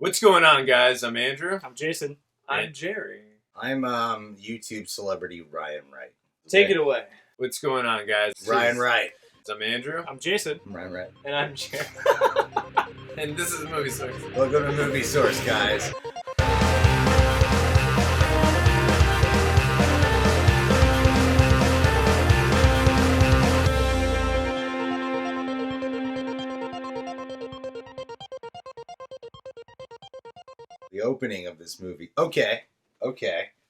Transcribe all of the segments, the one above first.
What's going on, guys? I'm Andrew. I'm Jason. I'm Jerry. I'm YouTube celebrity Ryan Wright. Take it away. What's going on, guys? Ryan Wright. I'm Andrew. I'm Jason. I'm Ryan Wright. And I'm Jerry. And this is Movie Source. Welcome to Movie Source, guys. The opening of this movie. Okay.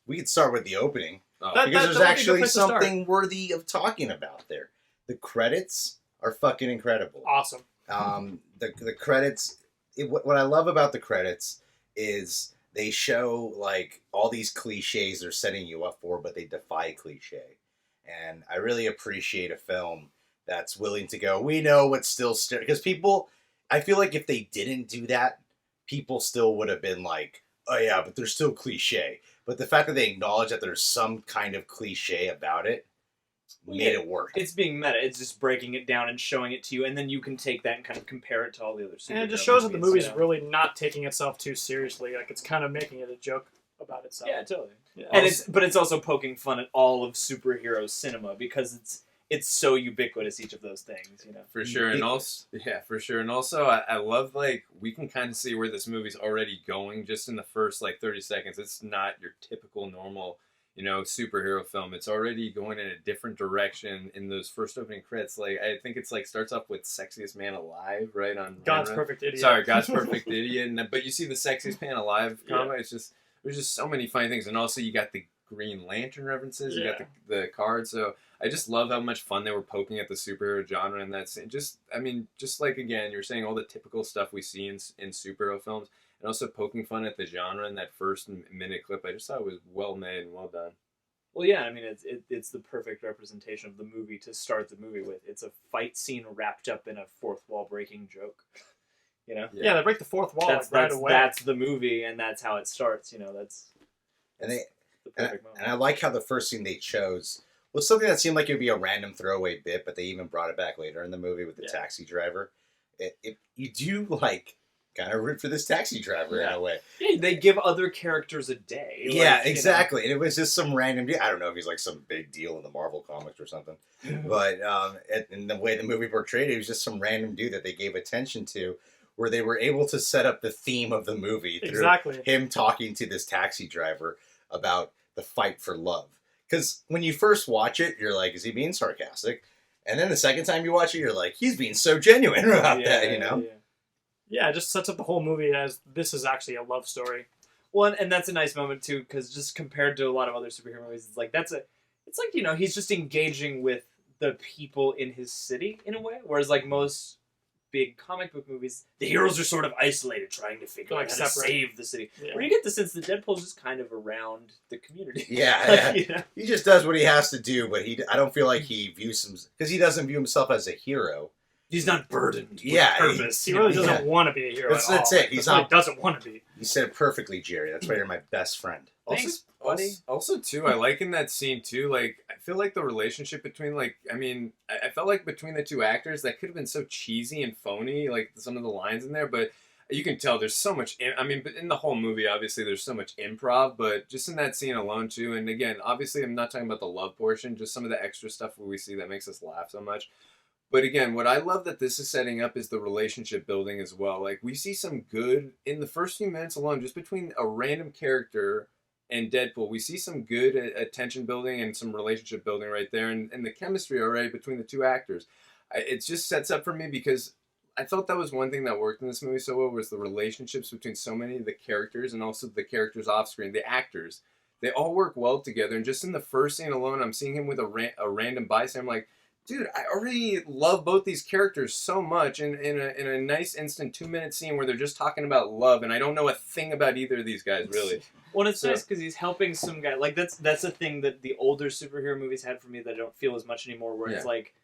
We could start with the opening. Oh, Because there's would be a good actually place to start. something worthy of talking about there. The credits are fucking incredible. Awesome. The credits. What I love about the credits is they show like all these cliches they're setting you up for, but they defy cliche. And I really appreciate a film that's willing to go, we know what's still because people, I feel like if they didn't do that, people still would have been like, oh yeah, but they're still cliche. But the fact that they acknowledge that there's some kind of cliche about it made it work. It's being meta. It's just breaking it down and showing it to you, and then you can take that and kind of compare it to all the other superhero And it just shows that the movie's you know? really not taking itself too seriously. Like, it's kind of making it a joke about itself. Yeah, totally. Yeah. And it's also poking fun at all of superhero cinema because it's so ubiquitous, each of those things, you know. for sure. And also, I love, like, we can kind of see where this movie's already going just in the first, like, 30 seconds. It's not your typical, normal, superhero film. It's already going in a different direction in those first opening credits. Like, I think it's, like, starts off with Sexiest Man Alive, right? On God's Run. Perfect Idiot. Sorry, God's Perfect Idiot. But you see the Sexiest Man Alive comment. It's just, there's just so many funny things. And also you got the Green Lantern references. You got the cards. So I just love how much fun they were poking at the superhero genre in that scene. Just like, again, you're saying all the typical stuff we see in superhero films, and also poking fun at the genre in that first minute clip. I just thought it was well made and well done. Well, yeah, I mean, it's the perfect representation of the movie to start the movie with. It's a fight scene wrapped up in a fourth wall breaking joke. You know? Yeah, they break the fourth wall right away. That's the movie, and that's how it starts. You know, that's And the perfect moment. And I like how the first scene they chose was something that seemed like it would be a random throwaway bit, but they even brought it back later in the movie with the taxi driver. You do, like, kind of root for this taxi driver in a way. Yeah, they give other characters a day. Yeah, exactly. And it was just some random deal. I don't know if he's like some big deal in the Marvel comics or something. But in the way the movie portrayed it, was just some random dude that they gave attention to, where they were able to set up the theme of the movie through him talking to this taxi driver about the fight for love. Because when you first watch it, you're like, is he being sarcastic? And then the second time you watch it, you're like, he's being so genuine about that, you know? Yeah, it just sets up the whole movie as this is actually a love story. Well, and that's a nice moment too, because just compared to a lot of other superhero movies, it's like he's just engaging with the people in his city in a way, whereas like most big comic book movies, the heroes are sort of isolated, trying to figure out how to save the city. Yeah. Where you get the sense that Deadpool's just kind of around the community. Yeah, You know? He just does what he has to do, but I don't feel like he views him, because he doesn't view himself as a hero. He's not burdened with purpose. He really doesn't want to be a hero at all. That's it. He's not. He doesn't want to be. You said it perfectly, Jerry. That's why you're my best friend. Thanks, buddy. Also, too, I like in that scene, too, like, I feel like the relationship between, like, I felt like between the two actors, that could have been so cheesy and phony, like, some of the lines in there, but you can tell there's so much, but in the whole movie, obviously, there's so much improv, but just in that scene alone, too, and again, obviously, I'm not talking about the love portion, just some of the extra stuff where we see that makes us laugh so much. But again, what I love that this is setting up is the relationship building as well. Like, we see some good, in the first few minutes alone, just between a random character and Deadpool, we see some good attention building and some relationship building right there. And the chemistry already between the two actors. It just sets up for me because I thought that was one thing that worked in this movie so well, was the relationships between so many of the characters and also the characters off screen, the actors. They all work well together. And just in the first scene alone, I'm seeing him with a random bystander. I'm like, dude, I already love both these characters so much in a nice instant 2-minute scene where they're just talking about love, and I don't know a thing about either of these guys, really. Well, it's nice because he's helping some guy. Like, that's a thing that the older superhero movies had for me that I don't feel as much anymore, where it's like,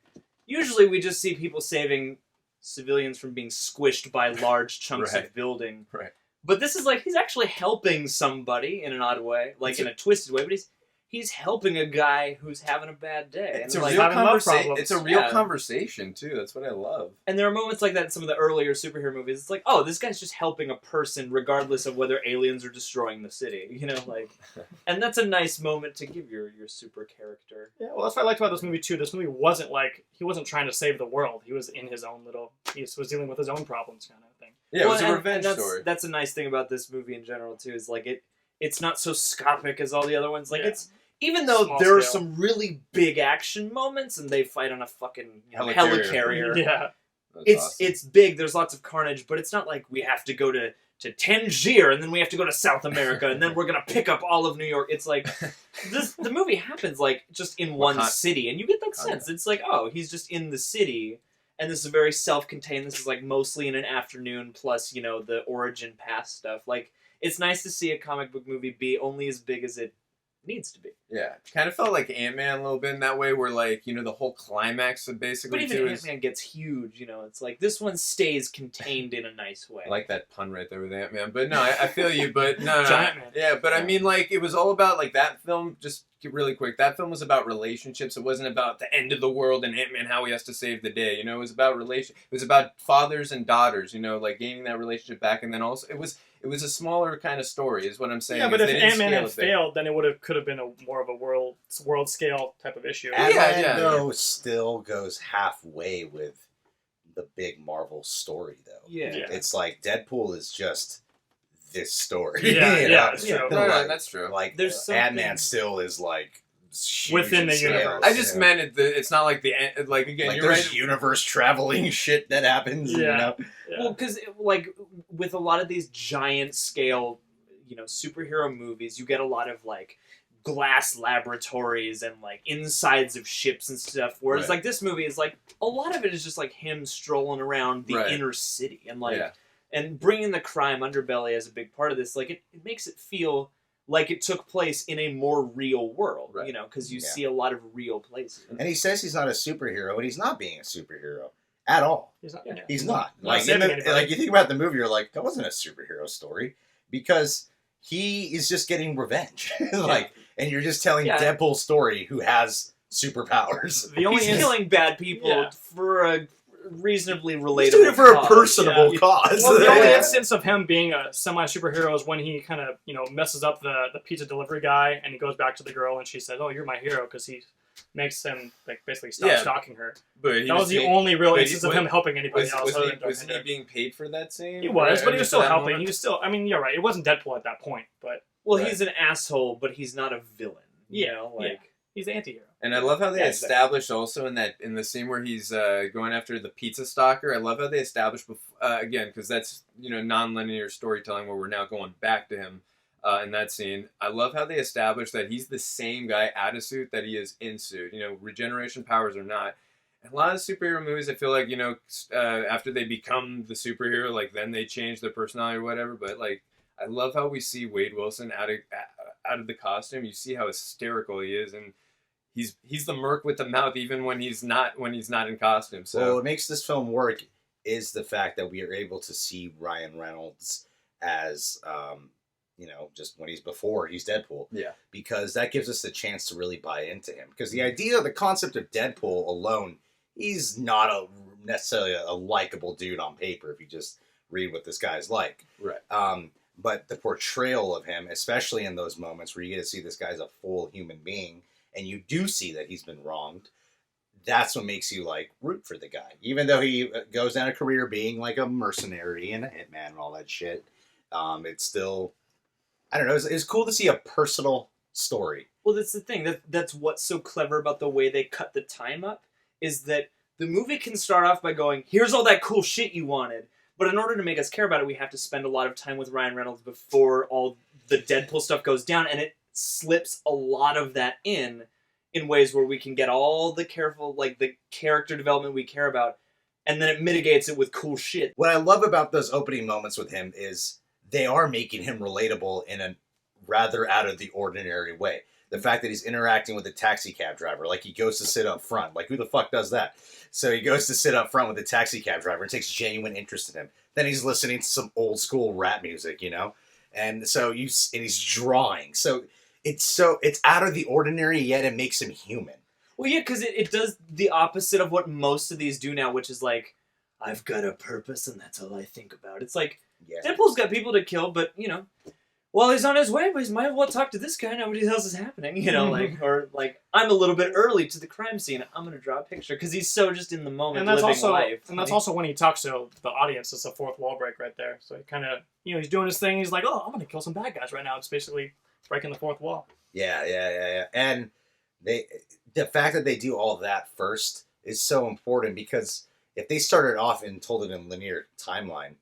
usually we just see people saving civilians from being squished by large chunks of building. Right. But this is like, he's actually helping somebody in an odd way, like in a twisted way, but he's helping a guy who's having a bad day. It's And a like, real having love conversation. problems. It's a real Yeah. conversation too. That's what I love. and there are moments like that in some of the earlier superhero movies. It's like, oh, this guy's just helping a person regardless of whether aliens are destroying the city. You know, like, and that's a nice moment to give your super character. Yeah, well, that's what I liked about this movie too. This movie wasn't like he wasn't trying to save the world. He was in his own little. He was dealing with his own problems, kind of thing. Yeah, it was a and revenge that's, story. That's a nice thing about this movie in general too. Is like it's not so scopic as all the other ones. Like Yeah. it's. Even though Small there are scale. some really big action moments and they fight on a fucking Helicarrier. helicarrier, Yeah, That's awesome. it's big. There's lots of carnage, but it's not like we have to go to Tangier and then we have to go to South America and then we're gonna pick up all of New York. It's like the movie happens like just in one city, and you get that sense. It's like, oh, he's just in the city, and this is very self-contained. This is like mostly in an afternoon, plus the origin path stuff. Like it's nice to see a comic book movie be only as big as it needs to be. Yeah, kind of felt like Ant-Man a little bit in that way, where like the whole climax of basically. But even too Ant-Man gets huge. It's like this one stays contained in a nice way. I like that pun right there with Ant-Man, but no, I feel you. But no, Giant Man. Yeah, but I mean, like it was all about like that film. Just really quick, that film was about relationships. It wasn't about the end of the world and Ant-Man how he has to save the day. It was about It was about fathers and daughters. Like gaining that relationship back, and then also it was a smaller kind of story, is what I'm saying. yeah. But is if they didn't Ant-Man scale had it big. failed, then it could have been more of a world scale type of issue. Ant-Man, yeah. though, still goes halfway with the big Marvel story, though. Yeah. Yeah. It's like Deadpool is just this story. Yeah, you yeah, know? it's true. No, Like- that's true. Like, There's something- Ant-Man still is like huge Within in the scale, universe. I just you know? meant it's not like like again. Like You're there's right. universe traveling shit that happens. Yeah. You know? Yeah. Well, because like with a lot of these giant scale, superhero movies, you get a lot of like glass laboratories and like insides of ships and stuff. Whereas Right. like this movie is like a lot of it is just like him strolling around the Right. inner city and like Yeah. and bringing the crime underbelly as a big part of this. Like it makes it feel like it took place in a more real world, Right. because you Yeah. see a lot of real places. And he says he's not a superhero, and he's not being a superhero at all. He's not, Yeah. yeah. He's not. Not Like, saving anybody. like you think about the movie, you're like, that wasn't a superhero story because he is just getting revenge. And you're just telling Yeah. Deadpool's story who has superpowers. The only He's killing bad people Yeah. for a reasonably relatable He's doing it for a cause. personable Yeah. cause. Well, the only Yeah. instance of him being a semi-superhero is when he kind of, messes up the pizza delivery guy, and he goes back to the girl, and she says, "Oh, you're my hero," because he makes him like basically stop Yeah. stalking her. But That was the only real but he- instance of wa- him helping anybody else. other than wasn't he Dark being paid for that scene? He was, but he was Just still that helping. moment? He was still. I mean, you're right. It wasn't Deadpool at that point, but Well, Right. he's an asshole, but he's not a villain. Yeah, Like he's the anti-hero. And I love how they Yeah, exactly. established also in the scene where he's going after the pizza stalker. I love how they established again, because that's non-linear storytelling where we're now going back to him in that scene. I love how they established that he's the same guy out of suit that he is in suit. Regeneration powers or not. And a lot of superhero movies, I feel like after they become the superhero, like then they change their personality or whatever. But like, I love how we see Wade Wilson out of the costume. You see how hysterical he is, and he's the merc with the mouth even when he's not in costume. So Well, what makes this film work is the fact that we are able to see Ryan Reynolds as, just when he's Deadpool. Yeah. Because that gives us the chance to really buy into him. Because the idea, the concept of Deadpool alone, he's not necessarily a likable dude on paper if you just read what this guy's like. right. But the portrayal of him, especially in those moments where you get to see this guy's a full human being, and you do see that he's been wronged, that's what makes you, root for the guy. Even though he goes down a career being, a mercenary and a hitman and all that shit, it's still, I don't know, it's cool to see a personal story. Well, that's the thing. That's what's so clever about the way they cut the time up, is that the movie can start off by going, here's all that cool shit you wanted, but in order to make us care about it, we have to spend a lot of time with Ryan Reynolds before all the Deadpool stuff goes down, and it slips a lot of that in ways where we can get all the the character development we care about, and then it mitigates it with cool shit. What I love about those opening moments with him is they are making him relatable in a rather out of the ordinary way. The fact that he's interacting with a taxi cab driver, he goes to sit up front. Who the fuck does that? So he goes to sit up front with the taxi cab driver and takes genuine interest in him. Then he's listening to some old school rap music, And so he's drawing. So it's out of the ordinary, yet it makes him human. Well, yeah, because it does the opposite of what most of these do now, which is like, I've got a purpose and that's all I think about. It's like, Yeah. Deadpool's got people to kill, but, while he's on his way, he might as well talk to this guy, nobody else is happening, or like, I'm a little bit early to the crime scene, I'm going to draw a picture, because he's so just in the moment, And that's living also life. and that's also when he talks to the audience. It's a fourth wall break right there. So he kind of he's doing his thing. He's like, oh, I'm going to kill some bad guys right now. It's basically breaking the fourth wall. Yeah. And the fact that they do all of that first is so important, because if they started off and told it in linear timeline,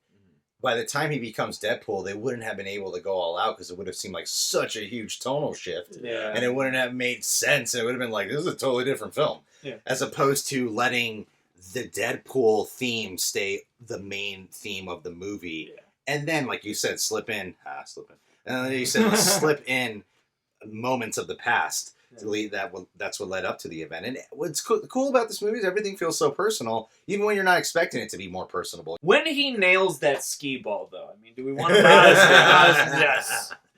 by the time he becomes Deadpool, they wouldn't have been able to go all out, because it would have seemed like such a huge tonal shift. Yeah. And it wouldn't have made sense. It would have been like, this is a totally different film. Yeah. As opposed to letting the Deadpool theme stay the main theme of the movie. Yeah. And then, like you said, slip in. And then you said slip in moments of the past. That's what led up to the event. And what's cool about this movie is everything feels so personal, even when you're not expecting it to be more personable. When he nails that skee ball, though, I mean, do we want to...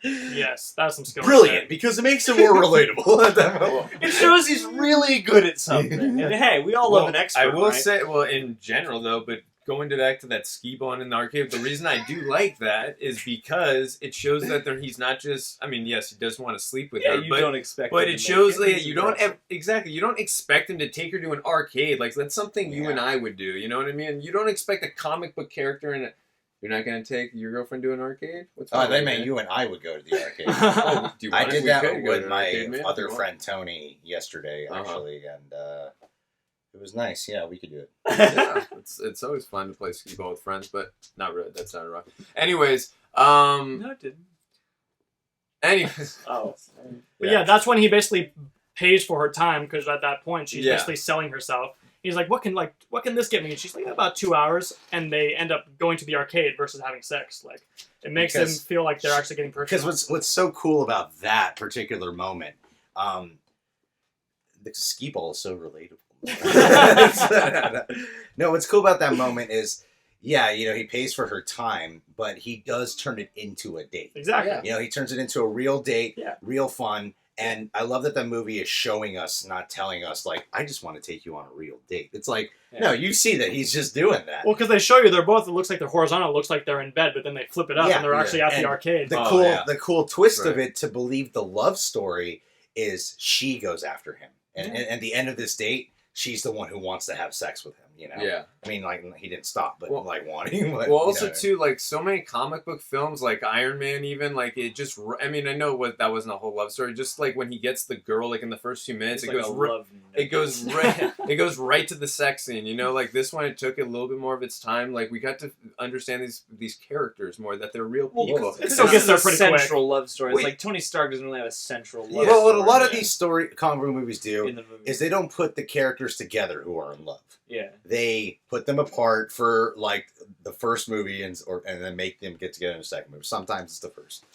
Yes, that's some skill. Brilliant, because it makes him more relatable. It shows he's really good at something. And hey, we all love an expert, I will right? say, in general though, but going back to that ski ball in the arcade, the reason I do like that is because it shows that he's not just. I mean, yes, he does want to sleep with her, you but don't expect. but him it to shows make that you don't you don't expect him to take her to an arcade. Like that's something you and I would do. You know what I mean? You don't expect a comic book character in. You're not going to take your girlfriend to an arcade? What's wrong They with meant that? you and I would go to the arcade. I I did that with my other friend Tony yesterday, actually, and it was nice. Yeah, we could do it. Yeah, it's always fun to play skee ball with friends, but not really. That sounded wrong. Anyways, No, it didn't. Anyways, Oh. But yeah, that's when he basically pays for her time, because at that point she's Yeah. basically selling herself. He's like, what can this get me? And she's like, about 2 hours, and they end up going to the arcade versus having sex. Like, it makes them feel like they're actually getting personal. Because what's so cool about that particular moment, the skee ball is so relatable. No, what's cool about that moment is, he pays for her time, but he does turn it into a date. Exactly. He turns it into a real date, Yeah. real fun. And I love that the movie is showing us, not telling us, like, I just want to take you on a real date. It's like, no, you see that he's just doing that. Well, because they show you it looks like they're horizontal, it looks like they're in bed, but then they flip it up and they're actually at the arcade. The cool twist of it, to believe the love story, is she goes after him. And at the end of this date, she's the one who wants to have sex with him, Yeah. I mean, like, he didn't stop, but, wanting. But, also, too, like, so many comic book films, like Iron Man even, like, it just... I mean, I know that wasn't a whole love story. Just, like, when he gets the girl, like, in the first few minutes, it goes right to the sex scene, Like, this one, it took a little bit more of its time. Like, we got to understand these characters more, that they're real people. It still gets there pretty central love story. It's like, Tony Stark doesn't really have a central love story. Well, what a lot of these comic book movies do in the movie is they don't put the characters together who are in love. Yeah. They put them apart for, like, the first movie and then make them get together in the second movie. Sometimes it's the first.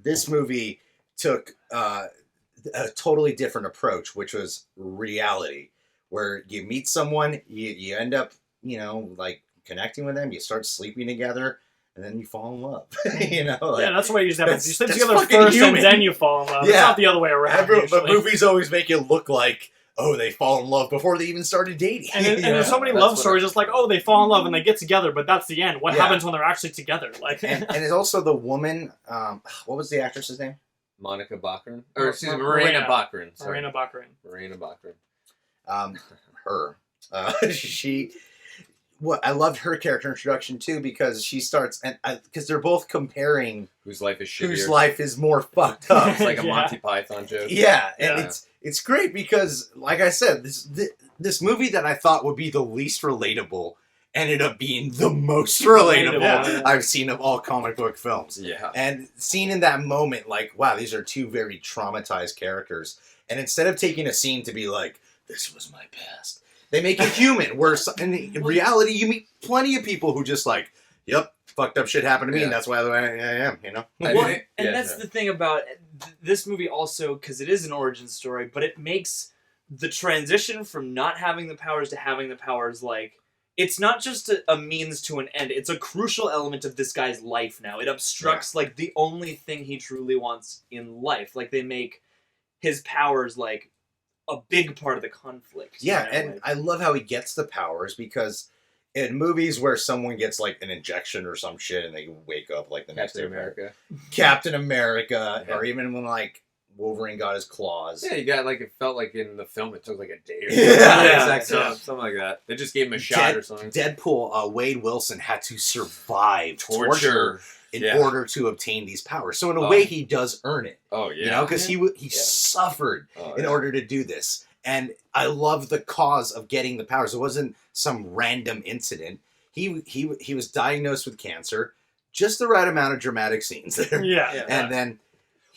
This movie took a totally different approach, which was reality, where you meet someone, you end up, like, connecting with them, you start sleeping together, and then you fall in love. That's the way it usually happens. You sleep that's together fucking first, human. and then you fall in love. It's not the other way around. But movies always make it look like, oh, they fall in love before they even started dating. And there's so many love stories. It's like, oh, they fall in love and they get together, but that's the end. What happens when they're actually together? Like, and it's also the woman. What was the actress's name? Monica Baccarin? Or, excuse me, Marina Baccarin. Sorry. Marina Baccarin. Her. I loved her character introduction too, because she starts, because they're both comparing whose life is shittier. Whose life is more fucked up. It's like a Monty Python joke. Yeah, and it's great because, like I said, this movie that I thought would be the least relatable ended up being the most relatable I've seen of all comic book films. Yeah. And seen in that moment, like, wow, these are two very traumatized characters. And instead of taking a scene to be like, this was my past, they make it human, where in reality, you meet plenty of people who just like, yep, fucked up shit happened to me, and that's why I am, That's the thing about this movie also, because it is an origin story, but it makes the transition from not having the powers to having the powers, like, it's not just a means to an end. It's a crucial element of this guy's life now. It obstructs like the only thing he truly wants in life. Like they make his powers like a big part of the conflict. Yeah, you know? and like, I love how he gets the powers because in movies where someone gets like an injection or some shit and they wake up like the next day, Captain America. Captain America, Yeah. or even when like Wolverine got his claws. Yeah, you got like it felt like in the film it took like a day or Yeah. something. Something like that. They just gave him a shot or something. Deadpool, Wade Wilson had to survive torture in order to obtain these powers. So in a way, he does earn it. Oh yeah, You know, because he suffered in order to do this. And I love the cause of getting the powers. It wasn't some random incident. He was diagnosed with cancer. Just the right amount of dramatic scenes there. Yeah. And then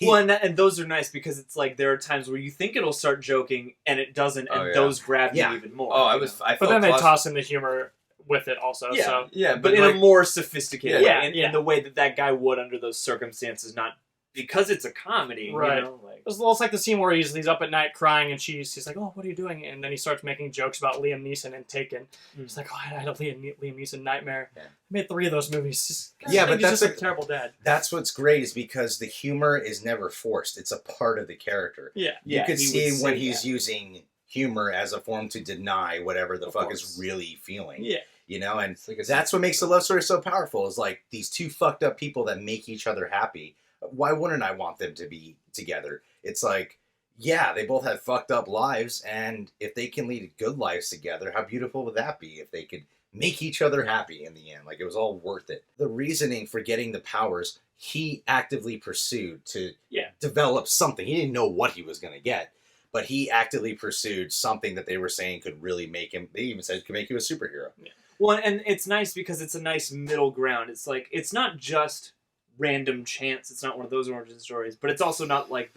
and those are nice because it's like there are times where you think it'll start joking and it doesn't, and those grab you even more. Oh, I but then they toss in the humor with it also. Yeah, So. yeah, but in like, a more sophisticated way, Yeah, in the way that guy would under those circumstances, not because it's a comedy, Right. You know, like, It's like the scene where he's up at night crying and he's like, oh, what are you doing? And then he starts making jokes about Liam Neeson and Taken. He's like, oh, I had a Liam Neeson nightmare. Yeah. I made 3 of those movies. Yeah, but he's that's just a terrible dad. That's what's great is because the humor is never forced. It's a part of the character. Yeah. You could he see would when say he's that. using humor as a form to deny whatever the Of fuck course. is really feeling. Yeah. You know, and It's like a- that's what makes the love story so powerful is like these two fucked up people that make each other happy. Why wouldn't I want them to be together? It's like, yeah, they both have fucked up lives, and if they can lead good lives together, how beautiful would that be if they could make each other happy in the end? Like, it was all worth it. The reasoning for getting the powers, he actively pursued to develop something. He didn't know what he was going to get, but he actively pursued something that they were saying could really make him, they even said could make you a superhero. Yeah. Well, and it's nice because it's a nice middle ground. It's like, it's not just random chance. It's not one of those origin stories, but it's also not like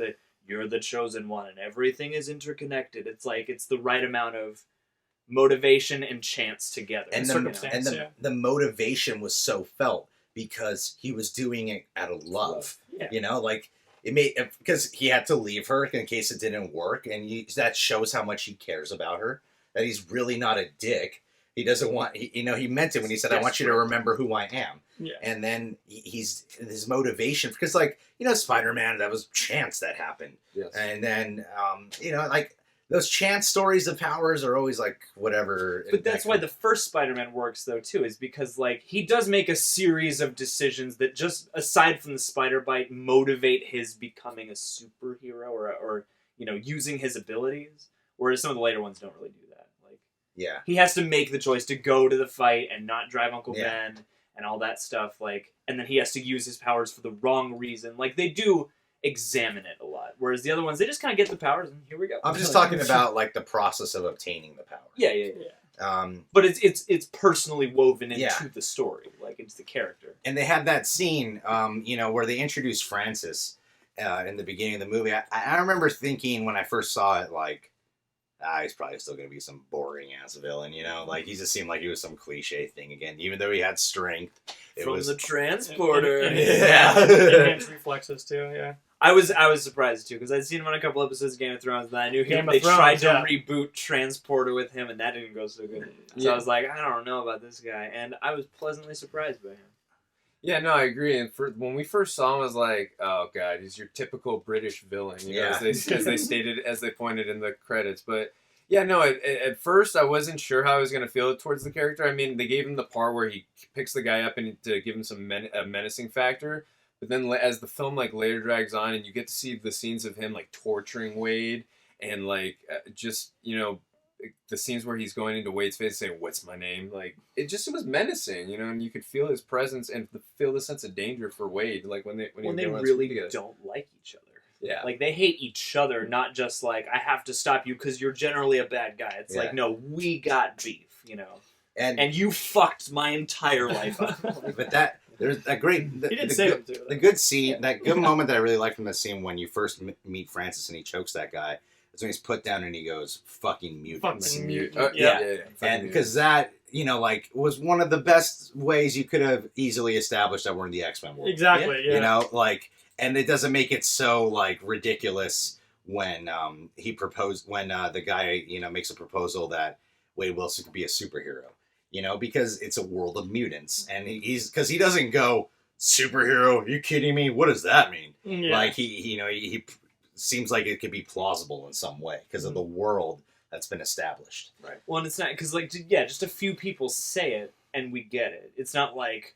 you're the chosen one and everything is interconnected. It's like, it's the right amount of motivation and chance together. And circumstance, the motivation was so felt because he was doing it out of love. Yeah. You know, like it made, because he had to leave her in case it didn't work, and that shows how much he cares about her. That he's really not a dick. He doesn't want, he meant it when he said, "I want you to remember who I am." Yeah. And then he's his motivation, because like, Spider-Man, that was chance that happened. Yes. And then, like those chance stories of powers are always like whatever. But that's why the first Spider-Man works, though, too, is because, like, he does make a series of decisions that just, aside from the spider bite, motivate his becoming a superhero or using his abilities, whereas some of the later ones don't really do that. Like, Yeah. he has to make the choice to go to the fight and not drive Uncle Yeah. Ben and all that stuff, like, and then he has to use his powers for the wrong reason. Like, they do examine it a lot, whereas the other ones, they just kind of get the powers and here we go. I'm just talking about like the process of obtaining the power. Yeah. Um, But it's personally woven into Yeah. the story, like into the character. and they had that scene, where they introduced Francis in the beginning of the movie. I remember thinking when I first saw it, like, he's probably still going to be some boring ass villain, like he just seemed like he was some cliche thing again, even though he had strength. It From was the transporter. Enhanced reflexes too. Yeah. I was surprised too because I'd seen him on a couple episodes of Game of Thrones, and I knew Game of they tried Thrones, to yeah. reboot Transporter with him, and that didn't go so good. So Yeah. I was like, I don't know about this guy, and I was pleasantly surprised by him. Yeah, no, I agree. And when we first saw him, I was like, "Oh God, he's your typical British villain," Yeah. as they pointed in the credits. But yeah, no, at first I wasn't sure how I was gonna feel towards the character. I mean, they gave him the part where he picks the guy up and to give him some menacing factor. But then as the film like later drags on, and you get to see the scenes of him like torturing Wade, and like the scenes where he's going into Wade's face saying, "What's my name?" Like it was menacing, and you could feel his presence and feel the sense of danger for Wade. Like when they really don't like each other. Yeah. Like they hate each other, not just like I have to stop you because you're generally a bad guy. It's like, no, we got beef, and you fucked my entire life up. but there's a great He did save him too. the good scene, that good moment that I really like from the scene when you first meet Francis and he chokes that guy. Is when he's put down and he goes, "Fucking mute." Fucking mute. Yeah. And because that, was one of the best ways you could have easily established that we're in the X-Men world. Exactly. Yeah. And it doesn't make it so ridiculous when he proposed, when the guy makes a proposal that Wade Wilson could be a superhero. you know, because it's a world of mutants, and because he doesn't go superhero. Are you kidding me? What does that mean? Yeah. Like he seems like it could be plausible in some way because of the world that's been established. Right. Well, and it's not because just a few people say it and we get it. It's not like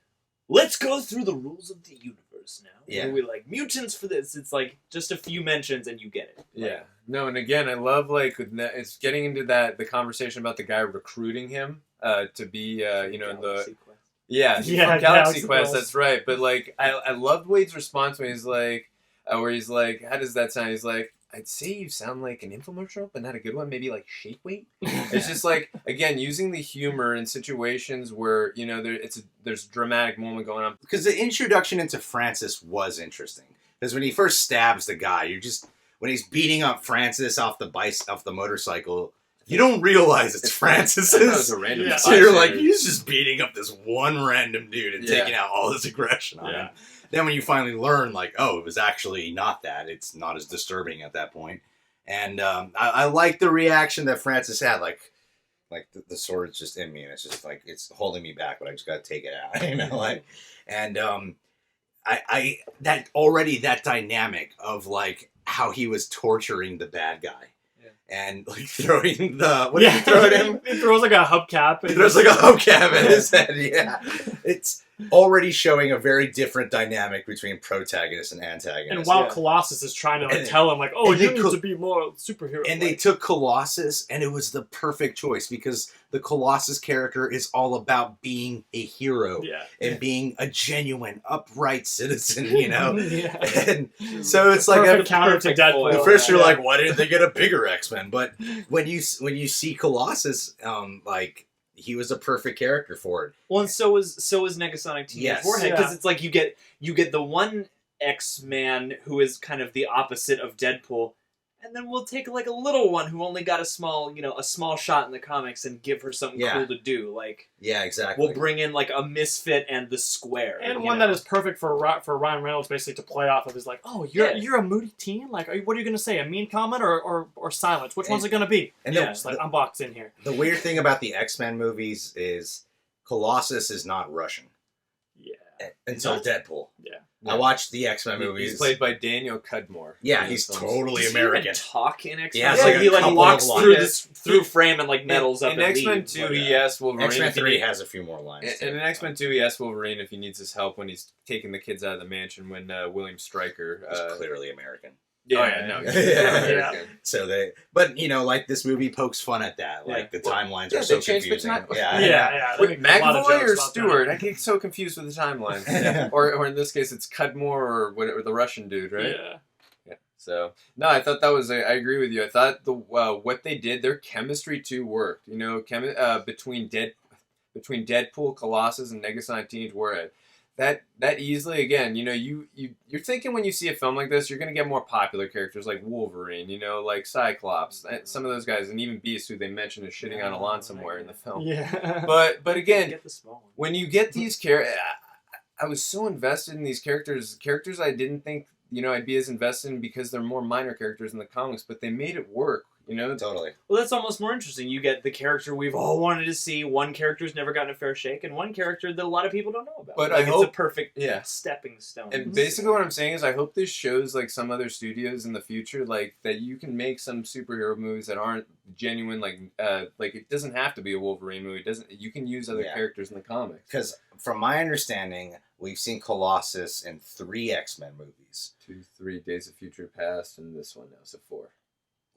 let's go through the rules of the universe now. Yeah. Where we like mutants for this. It's like just a few mentions and you get it. Yeah. No, and again, I love it's getting into the conversation about the guy recruiting him to be in the Galaxy Quest. yeah Yeah, from Galaxy Galaxy Quest. Quest. That's right. But like I loved Wade's response when he's like, where he's like, how does that sound? He's like, I'd say you sound like an infomercial, but not a good one. Maybe like Shake Weight. It's just like, again, using the humor in situations where there's a dramatic moment going on. Because the introduction into Francis was interesting. Because when he first stabs the guy, when he's beating up Francis off the motorcycle, you don't realize it's Francis's. That was a random. Yeah. So you're like, he's just beating up this one random dude and Yeah. taking out all this aggression on Yeah. him. Then when you finally learn, like, oh, it was actually not that. It's not as disturbing at that point. And I like the reaction that Francis had, like the sword's just in me, and it's just like it's holding me back, but I just got to take it out, you know, like. And that dynamic of like how he was torturing the bad guy. And like throwing what did he throw at him? He throws like a hubcap. He throws like a hubcap at his head. Yeah, it's already showing a very different dynamic between protagonist and antagonist. And while Colossus is trying to tell him like, oh, you need to be more superhero. And they took Colossus, and it was the perfect choice because the Colossus character is all about being a hero and being a genuine, upright citizen, you know. Yeah. And so it's like a counter to Deadpool. At first, you're like, why didn't they get a bigger X-Men? But when you see Colossus, like. He was a perfect character for it. Well, and so is Negasonic Teenage Warhead, because it's like you get the one X-Man who is kind of the opposite of Deadpool, and then we'll take like a little one who only got a small shot in the comics and give her something cool to do. Like exactly. We'll bring in like a misfit and the square, and one that is perfect for Ryan Reynolds, basically to play off of is like, oh, you're a moody teen. Like, what are you gonna say? A mean comment or silence? Which one's it gonna be? And it's like I'm boxed in here. The weird thing about the X-Men movies is Colossus is not Russian. Yeah. Until Deadpool. Yeah. I watched the X-Men movies. He's played by Daniel Cudmore. Yeah, he's totally Does American. He even talk in X-Men? Yeah, Yeah, like he couple walks of through lines. through frame and like metals up in and X-Men leaves. 2, he asks Wolverine. X-Men 3 has a few more lines. And in X-Men 2, he asks Wolverine if he needs his help when he's taking the kids out of the mansion when William Stryker... He's clearly American. Yeah. So but like this movie pokes fun at that. Like the timelines are so confusing. Wait, McAvoy or Stewart? I get so confused with the timelines. or in this case, it's Cudmore or whatever, the Russian dude, right? Yeah. So no, I thought that was. I agree with you. I thought what they did, their chemistry too worked. Between Deadpool, Colossus, and Negasonic Teenage Warhead. That easily, again, you're thinking when you see a film like this, you're going to get more popular characters like Wolverine, like Cyclops, some of those guys, and even Beast, who they mentioned is shitting on a lawn somewhere in the film. Yeah. But again, when you get these characters, I was so invested in these characters I didn't think, I'd be as invested in because they're more minor characters in the comics, but they made it work. Totally. Well, that's almost more interesting. You get the character we've all wanted to see. One character who's never gotten a fair shake, and one character that a lot of people don't know about. But I hope it's a perfect stepping stone. And basically, what I'm saying is, I hope this shows like some other studios in the future, like that you can make some superhero movies that aren't genuine. Like it doesn't have to be a Wolverine movie. You can use other characters in the comics. Because from my understanding, we've seen Colossus in 3 X-Men movies. 2, 3 Days of Future Past, and this one now, so 4.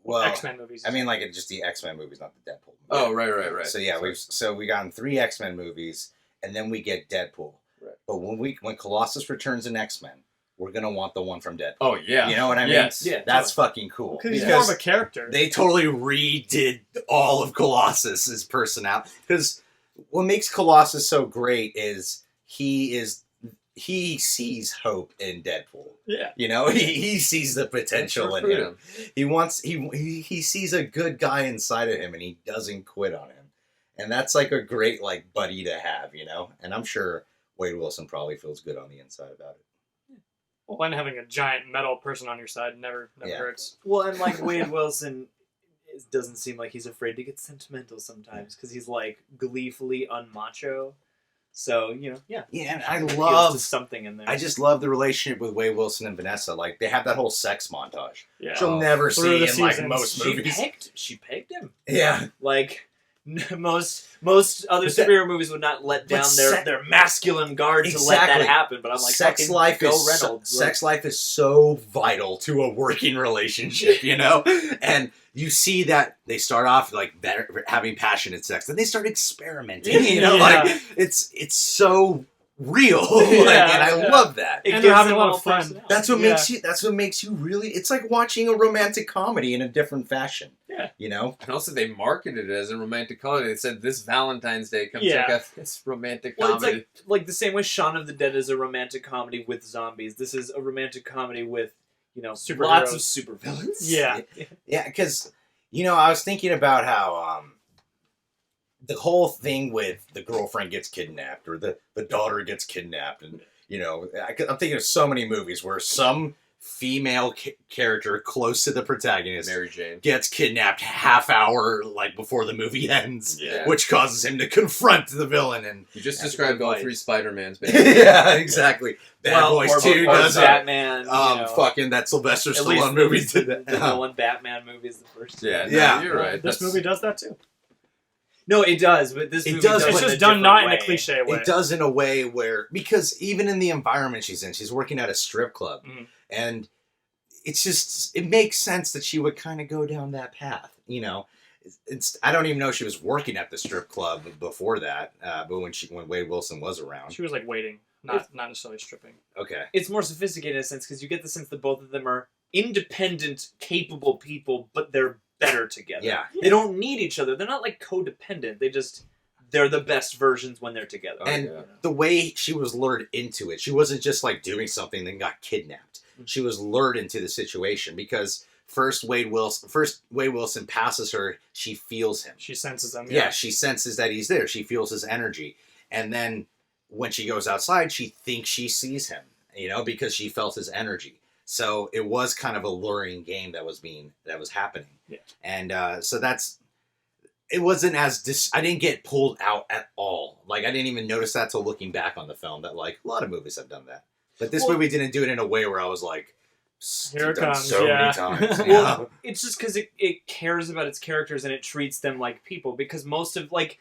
Well, X-Men movies. I mean, like just the X-Men movies, not the Deadpool movie. Oh, right. So yeah, we got in 3 X-Men movies, and then we get Deadpool. Right. But when Colossus returns in X-Men, we're gonna want the one from Deadpool. Oh yeah, you know what I mean? Yes, yeah, that's fucking cool. Because he's more of a character. They totally redid all of Colossus's personality. Because what makes Colossus so great is he sees hope in Deadpool. Yeah. He sees the potential in him. He sees a good guy inside of him and he doesn't quit on him. And that's like a great like buddy to have, And I'm sure Wade Wilson probably feels good on the inside about it. Well, and having a giant metal person on your side never hurts. Well, and like Wade Wilson, it doesn't seem like he's afraid to get sentimental sometimes because he's like gleefully unmacho. So yeah, and I appeals to love something in there. I just love the relationship with Wade Wilson and Vanessa. Like they have that whole sex montage. Yeah. She'll never Through see the in like seasons. most movies. She pegged him. Yeah, Like most other But that- superhero movies would not let but down se- their masculine guard to let Exactly. that happen. But I'm like, sex fucking life go is Reynolds. sex life is so vital to a working relationship, and you see that they start off like better, having passionate sex, then they start experimenting, Yeah. like it's so real, Yeah, and I yeah. love that. It And gives they're having them a lot all of fun. personality. That's what Yeah. makes you. That's what makes you really. It's like watching a romantic comedy in a different fashion. Yeah. And also, they marketed it as a romantic comedy. They said this Valentine's Day, come Yeah. check out this romantic Well, it's comedy. like the same way Shaun of the Dead is a romantic comedy with zombies. This is a romantic comedy with Superheroes. lots of supervillains. Yeah. Yeah, because I was thinking about how the whole thing with the girlfriend gets kidnapped or the daughter gets kidnapped, and I'm thinking of so many movies where some female character close to the protagonist Mary Jane. gets kidnapped half hour like before the movie ends, Yeah. which causes him to confront the villain. And You just That's described all advice. 3 Spider-Mans, baby. yeah, exactly. Bad Boys or 2 or does it. Batman. Fucking that Sylvester At least Stallone movie did the that. Nolan Batman movie is the first. Yeah, Yeah. no, you're right. This movie does that too. No, it does, but this It movie does, does It's but it just a done different not in way. a cliche way. It does in a way where, because even in the environment she's in, she's working at a strip club, Mhm. and it makes sense that she would kind of go down that path. I don't even know she was working at the strip club before that, but when Wade Wilson was around. She was like waiting, not necessarily stripping. Okay. It's more sophisticated in a sense because you get the sense that both of them are independent, capable people, but they're better together. Yeah. They don't need each other. They're not like codependent. They're the best versions when they're together. Oh, And yeah. the way she was lured into it, she wasn't just like doing something and then got kidnapped. She was lured into the situation because first Wade Wilson passes her, she feels him. She senses them. Yeah, she senses that he's there. She feels his energy. And then when she goes outside, she thinks she sees him, because she felt his energy. So it was kind of a luring game that was happening. Yeah. And so it wasn't as I didn't get pulled out at all. Like I didn't even notice that till looking back on the film that like a lot of movies have done that. But this movie didn't do it in a way where I was like, Here it done comes, so yeah. many times. Well, it's just because it cares about its characters and it treats them like people. Because most of like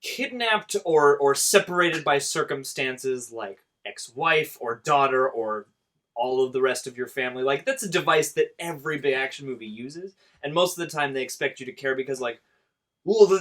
kidnapped or separated by circumstances like ex-wife or daughter or all of the rest of your family, like that's a device that every big action movie uses, and most of the time they expect you to care because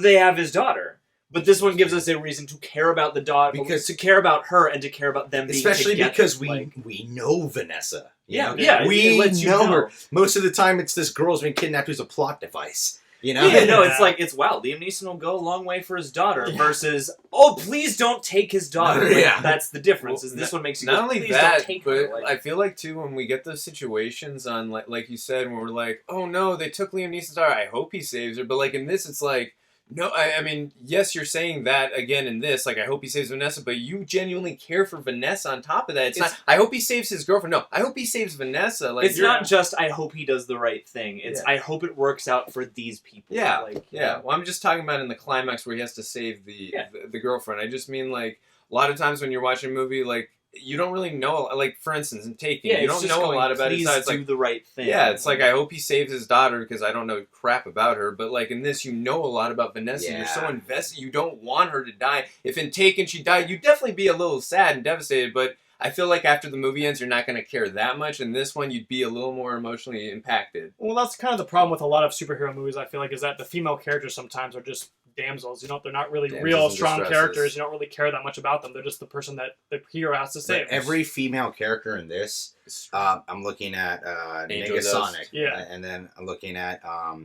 they have his daughter. But this one gives us a reason to care about the daughter, to care about her, and to care about them being especially together. because we know Vanessa. Yeah, we it lets you know know. her. Most of the time, it's this girl's been kidnapped who's a plot device. Yeah, no, Yeah. it's wow. Liam Neeson will go a long way for his daughter versus please don't take his daughter. Like, Yeah. that's the difference. Well, Is this one makes you Not go, only please that, don't take but her. Like, I feel like too when we get those situations on like you said, when we're like, oh no, they took Liam Neeson's daughter. I hope he saves her. But like in this, it's like, no, I mean, yes, you're saying that again in this. Like, I hope he saves Vanessa, but you genuinely care for Vanessa on top of that. It's not, I hope he saves his girlfriend. No, I hope he saves Vanessa. Like, it's not just I hope he does the right thing. It's Yeah. I hope it works out for these people. Yeah, Like, yeah. Well, I'm just talking about in the climax where he has to save the girlfriend. I just mean like a lot of times when you're watching a movie, like you don't really know. Like for instance, in Taken, you it's don't just know going, a lot about his please side. It's do like the right thing. yeah, it's like I hope he saves his daughter because I don't know crap about her. But like in this, you know a lot about Vanessa. Yeah. You're so invested. You don't want her to die. If in Taken she died, you'd definitely be a little sad and devastated. But I feel like after the movie ends, you're not going to care that much. In this one, you'd be a little more emotionally impacted. Well, that's kind of the problem with a lot of superhero movies, I feel like, is that the female characters sometimes are just damsels. They're not really Damsels real in strong distresses. characters. You don't really care that much about them. They're just the person that the hero has to save. But every female character in this, I'm looking at Angel Negasonic. Dust. Yeah. And then I'm looking at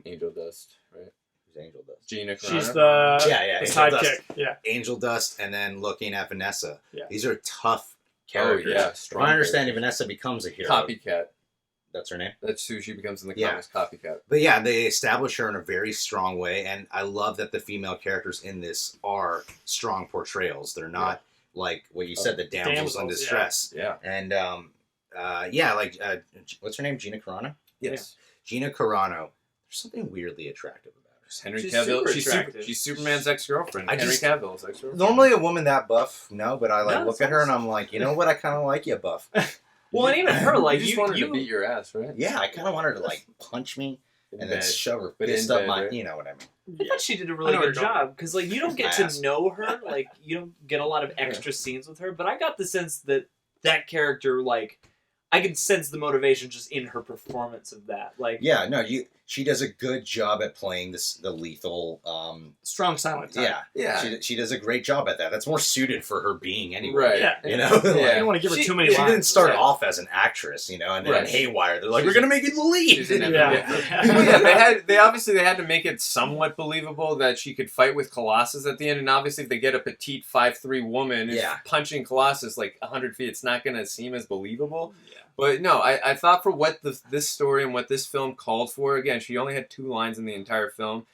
Angel Dust, right? who's Angel Dust? Gina She's Carano. the Yeah, the Angel sidekick. Dust. Yeah. Angel Dust, and then looking at Vanessa. Yeah. These are tough characters. Oh, yeah, From strong my understanding, characters. Vanessa becomes a hero. Copycat. That's her name. That's who she becomes in the Yeah. comics. Copycat. But yeah, they establish her in a very strong way, and I love that the female characters in this are strong portrayals. They're not like what you said, the damsels in Damsels, distress. Yeah. And what's her name? Gina Carano. Yes. Gina Carano. there's something weirdly attractive about her. Henry She's Cavill. super She's attractive. she's Superman's ex-girlfriend. I Henry just- Cavill's ex-girlfriend. Normally a woman that buff, no, but I No, look it's at her and almost- I'm like, you know what? I kind of like you buff. Well, and even her, like you just wanted you to beat your ass, right? Yeah, I kind of want her to like punch me In and then bed. shove her But fist in up bed, my, right? you know what I mean. I thought she did a I really know good where you're going. job because like you don't get Ass. to know her, like you don't get a lot of extra scenes with her. But I got the sense that that character, like, I could sense the motivation just in her performance of that. Like, Yeah, no, she does a good job at playing the lethal. Strong silent type. Yeah, Yeah. she does a great job at that. That's more suited for her being anyway. Right. Yeah. You know, I Yeah. don't want to give her She- too many She lines. didn't start Yeah. off as an actress, you know, and then Right. haywire. They're like, She's we're gonna make you the lead. she's in Yeah. yeah, they had to make it somewhat believable that she could fight with Colossus at the end, and obviously if they get a petite 5'3" woman who's Yeah. punching Colossus like 100 feet, it's not going to seem as believable. Yeah. But no, I thought for what this story and what this film called for, again, she only had 2 lines in the entire film,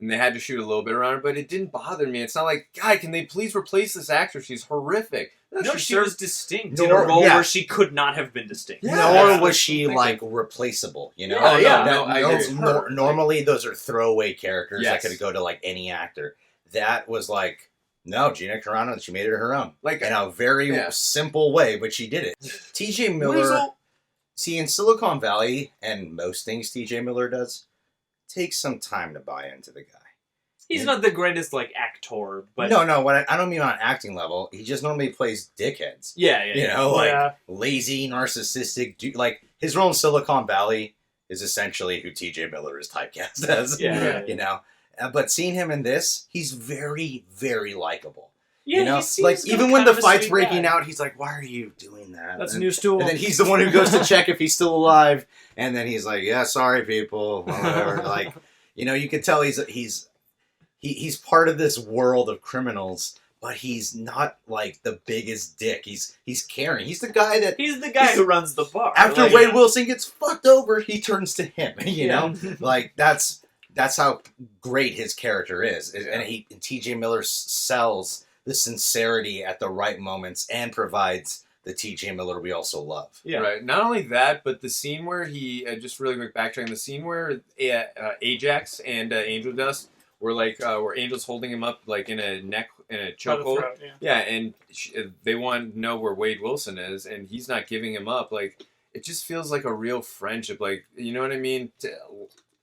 and they had to shoot a little bit around her, but it didn't bother me. It's not like, God, can they please replace this actress? She's horrific. no, she was distinct Nor- in a role yeah. where she could not have been distinct. Yeah. Nor that's was she something. like replaceable, you know. Yeah, yeah, no, I agree. It's her. Normally, those are throwaway characters Yes. that could go to like any actor. That was like, no, Gina Carano. She made it her own, Like, in a very Yeah. simple way, but she did it. T.J. Miller. Weasel. See, in Silicon Valley, and most things T.J. Miller does, takes some time to buy into the guy. He's not the greatest like actor, but no, what I don't mean on acting level. He just normally plays dickheads. yeah, You know, like Yeah. lazy, narcissistic. Like his role in Silicon Valley is essentially who T.J. Miller is typecast as. Yeah. You know, but seeing him in this, he's very, very likable. yeah. You know, he seems like like even when the kind of a fight's sweet breaking guy. out, he's like, "Why are you doing that?" That's a and, new stool. and then he's the one who goes to check if he's still alive, and then he's like, "Yeah, sorry, people," or whatever. Like, you know, you can tell he's part of this world of criminals, but he's not like the biggest dick. He's caring. He's the guy that He's the guy who runs the bar. after like, Wade Wilson gets fucked over, he turns to him. You Yeah. know, like that's how great his character is, and T.J. Miller sells the sincerity at the right moments and provides the T.J. Miller we also love. Yeah. Right. Not only that, but the scene where he just really quick backtracking. The scene where Ajax and Angel Dust were like where Angel's holding him up like in a By the chokehold. throat, yeah. Yeah, and they want to know where Wade Wilson is, and he's not giving him up. Like it just feels like a real friendship. Like you know what I mean?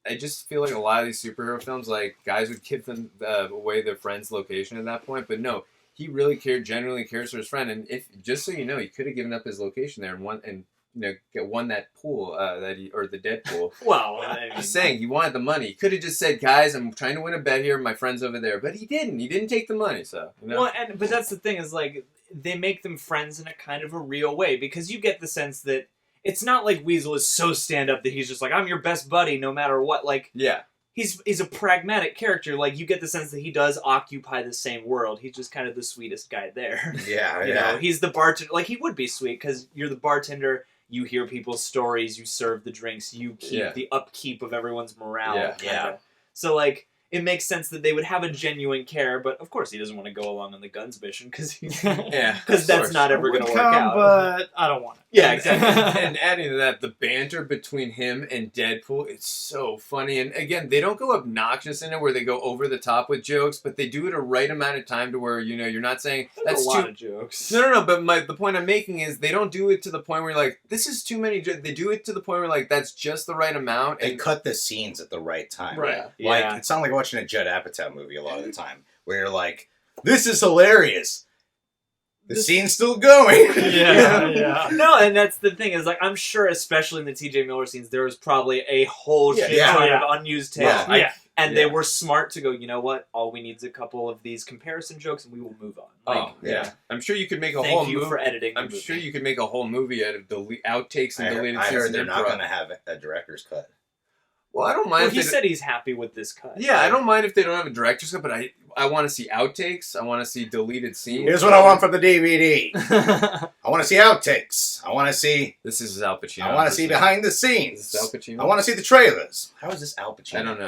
I just feel like a lot of these superhero films, like guys would give them away their friend's location at that point, but no. He really genuinely cares for his friend, and if just so you know, he could have given up his location there and won that pool or the Deadpool. Well, I mean, Just saying, he wanted the money. He could have just said, "Guys, I'm trying to win a bet here. My friend's over there," but he didn't. He didn't take the money. So you know, well, but that's the thing is like they make them friends in a kind of a real way because you get the sense that it's not like Weasel is so stand up that he's just like I'm your best buddy no matter what. Like yeah, he's a pragmatic character. Like you get the sense that he does occupy the same world. He's just kind of the sweetest guy there. Yeah, You know, he's the bartender. Like he would be sweet because you're the bartender. You hear people's stories. You serve the drinks. You keep the upkeep of everyone's morale. Yeah. kinda. So like it makes sense that they would have a genuine care, but of course he doesn't want to go along on the guns mission because yeah, because of that's course. not ever going to work Come, out. but I don't want it. Yeah, exactly. And adding to that, the banter between him and Deadpool, it's so funny. And again, they don't go obnoxious in it where they go over the top with jokes, but they do it a right amount of time to where, you know, you're not saying, That's that's a lot too... of jokes. No, but the point I'm making is they don't do it to the point where you're like, this is too many jokes. They do it to the point where like, that's just the right amount. They And cut the scenes at the right time. Right. Like Yeah. it's not like watching a Judd Apatow movie a lot of the time, where you're like, "This is hilarious." The scene's still going. Yeah. No, and that's the thing is like I'm sure, especially in the T.J. Miller scenes, there was probably a whole shit Yeah. ton Yeah. of unused takes, Well, Yeah. and they Yeah. were smart to go. You know what? All we need is a couple of these comparison jokes, and we will move on. Like, oh, yeah. I'm sure you could make a thank whole you movie. for editing. the I'm movie. sure you could make a whole movie out of outtakes and deleted I scenes heard and they're not improv. going to have a director's cut. Well, I don't mind Well, if he they said he's happy with this cut. Yeah, I don't mind if they don't have a director's cut, but I want to see outtakes. I want to see deleted scenes. Here's what I want from the DVD. I want to see outtakes. I want to see. This is Al Pacino. I want to see behind the Is scenes. this Al Pacino? I want to see the trailers. How is this Al Pacino? I don't know.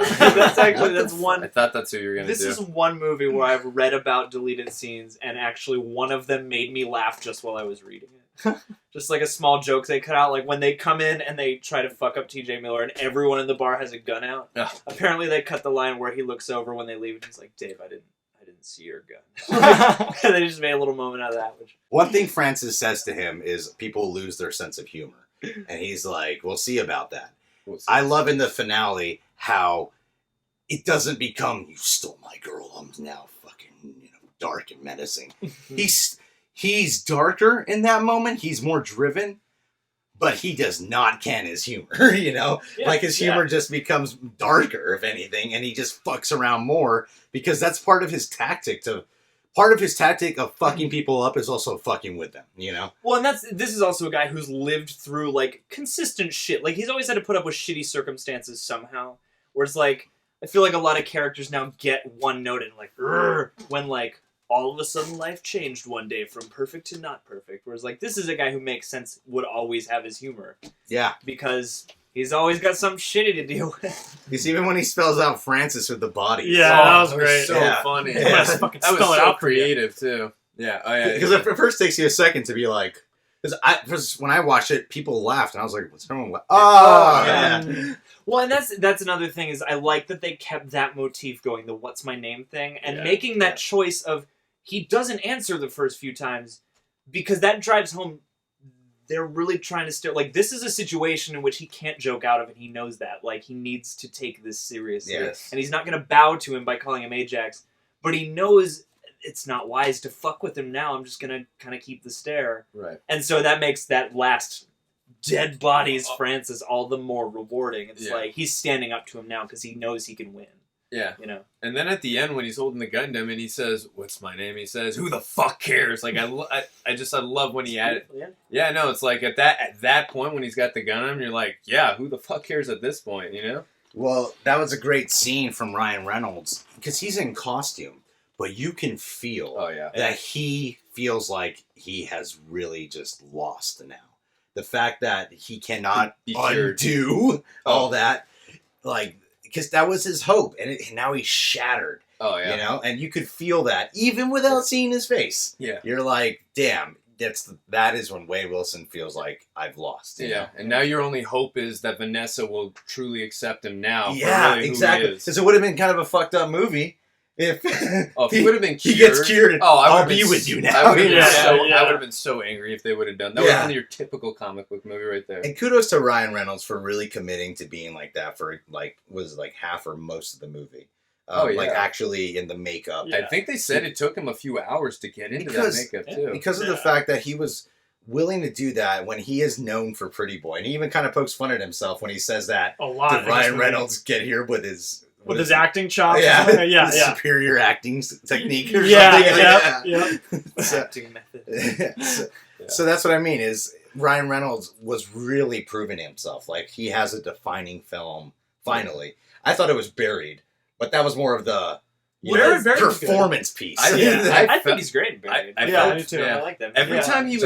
that's one. I thought that's who you were gonna This do. is one movie where I've read about deleted scenes, and actually one of them made me laugh just while I was reading it. Just like a small joke they cut out, like when they come in and they try to fuck up T.J. Miller and everyone in the bar has a gun out. Ugh. Apparently they cut the line where he looks over when they leave and he's like, Dave, I didn't see your gun. And they just made a little moment out of that. Which... One thing Francis says to him is people lose their sense of humor. And he's like, we'll see about that. I love in the finale how it doesn't become, you stole my girl, I'm now fucking, dark and menacing. He's darker in that moment. He's more driven. But he does not can his humor, Yeah, like his humor just becomes darker, if anything, and he just fucks around more because that's part of his tactic of fucking people up is also fucking with them, Well, and this is also a guy who's lived through like consistent shit. Like he's always had to put up with shitty circumstances somehow. Whereas like I feel like a lot of characters now get one note and like when like all of a sudden life changed one day from perfect to not perfect. Whereas like this is a guy who makes sense, would always have his humor. Yeah. Because he's always got something shitty to deal with. Because even when he spells out Francis with the bodies. Yeah, that was great. So funny. Yeah. Let's fucking That was spell it so out for you. creative too. Yeah. Oh, yeah. Because it first takes you a second to be like, because when I watched it, people laughed, and I was like, "What's wrong with?" Oh, yeah. Well, and that's another thing is I like that they kept that motif going, the "What's my name" thing, and making that choice of he doesn't answer the first few times because that drives home. They're really trying to steer. Like this is a situation in which he can't joke out of, and he knows that. Like he needs to take this seriously, and he's not going to bow to him by calling him Ajax, but he knows. It's not wise to fuck with him now. I'm just going to kind of keep the stare. Right. And so that makes that last dead bodies Francis all the more rewarding. It's like he's standing up to him now because he knows he can win. Yeah. And then at the end when he's holding the gun to him and he says, "What's my name?" He says, "Who the fuck cares?" Like I love when he added. Yeah, no, it's like at that point when he's got the gun on him, you're like, yeah, who the fuck cares at this point, Well, that was a great scene from Ryan Reynolds because he's in costume. But you can feel that he feels like he has really just lost now. The fact that he cannot undo all that, like, because that was his hope, and now he's shattered. Oh, yeah. And you could feel that even without seeing his face. Yeah. You're like, damn, that is when Wade Wilson feels like I've lost. You know? And now your only hope is that Vanessa will truly accept him now. Yeah, for really exactly. Who he is. Because it would have been kind of a fucked up movie. If he would have been cured. He gets cured. I'll be with you now. I would have been so angry if they would have done that. Would have been your typical comic book movie right there. And kudos to Ryan Reynolds for really committing to being like that for was half or most of the movie. Like actually in the makeup. I think they said it took him a few hours to get into that makeup too. Because of the fact that he was willing to do that when he is known for Pretty Boy. And he even kind of pokes fun at himself when he says that. A lot. Did Ryan Reynolds get here with his acting chops? Yeah. Superior acting technique or something. Acting method. So that's what I mean is Ryan Reynolds was really proving himself. Like he has a defining film, finally. I thought it was Buried, but that was more of the performance piece. I think he's great in Buried. I do too. I like that. Every time he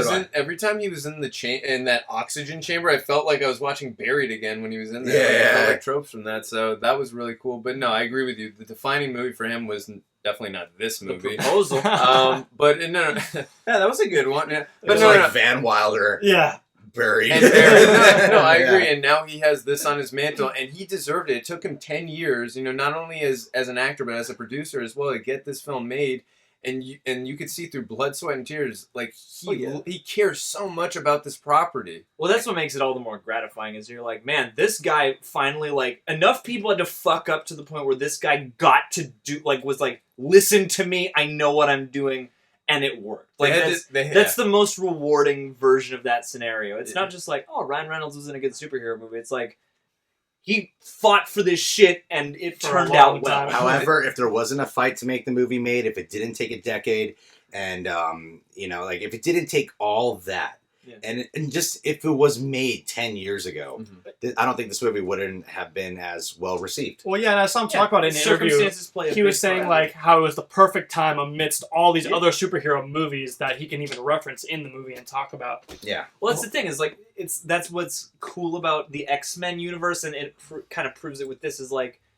was in the in that oxygen chamber, I felt like I was watching Buried again when he was in there. Yeah. I felt like tropes from that, so that was really cool. But no, I agree with you. The defining movie for him was definitely not this movie. The Proposal. But no, yeah, that was a good one. Yeah. But no, Van Wilder. Yeah. Buried. And no, I agree. And now he has this on his mantle, and he deserved it. It took him 10 years, not only as an actor but as a producer as well, to get this film made. And you could see through blood, sweat, and tears, like he cares so much about this property. Well, that's what makes it all the more gratifying. Is you're like, man, this guy finally enough people had to fuck up to the point where this guy got to do was listen to me. I know what I'm doing. And it worked. That's the most rewarding version of that scenario. It's not just like, oh, Ryan Reynolds was in a good superhero movie. It's like, he fought for this shit and it turned out well. However, if there wasn't a fight to make the movie made, if it didn't take a decade, and, if it didn't take all that, and just if it was made 10 years ago, I don't think this movie wouldn't have been as well received. Well, yeah, and I saw him talk about it in an interview. He was saying how it was the perfect time amidst all these other superhero movies that he can even reference in the movie and talk about. Yeah. Well, that's the thing that's what's cool about the X-Men universe, and it kind of proves it with this is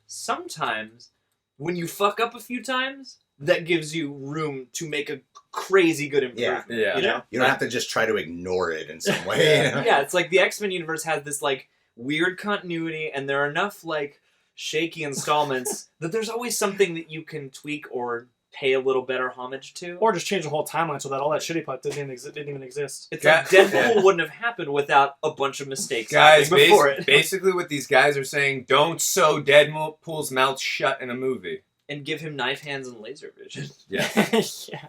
sometimes when you fuck up a few times, that gives you room to make a crazy good improvement. Yeah. You know? You don't have to just try to ignore it in some way. You know? Yeah, it's like the X-Men universe has this like weird continuity, and there are enough like shaky installments that there's always something that you can tweak or pay a little better homage to. Or just change the whole timeline so that all that shitty plot didn't even exist. It's Yeah. like Deadpool wouldn't have happened without a bunch of mistakes Guys, happening before it. basically what these guys are saying, don't sew Deadpool's mouth shut in a movie. And give him knife hands and laser vision. Yeah. Yeah.